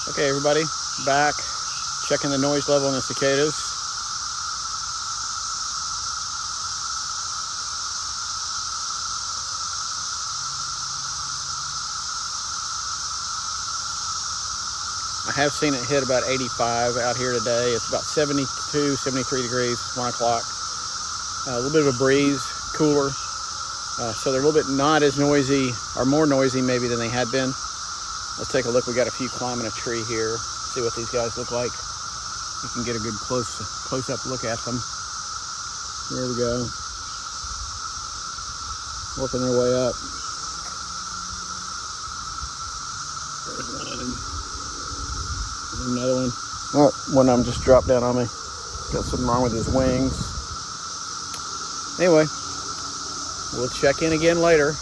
Okay, everybody, back checking the noise level on the cicadas. I have seen it hit about 85 out here today. It's about 72, 73 degrees, 1 o'clock. A little bit of a breeze, cooler. So they're a little bit not as noisy, or more noisy maybe than they had been. Let's take a look. We got a few climbing a tree here. See what these guys look like. You can get a good close-up look at them. There we go. Working their way up. There's one. There's another one. Oh, one of them just dropped down on me. Got something wrong with his wings. Anyway, we'll check in again later.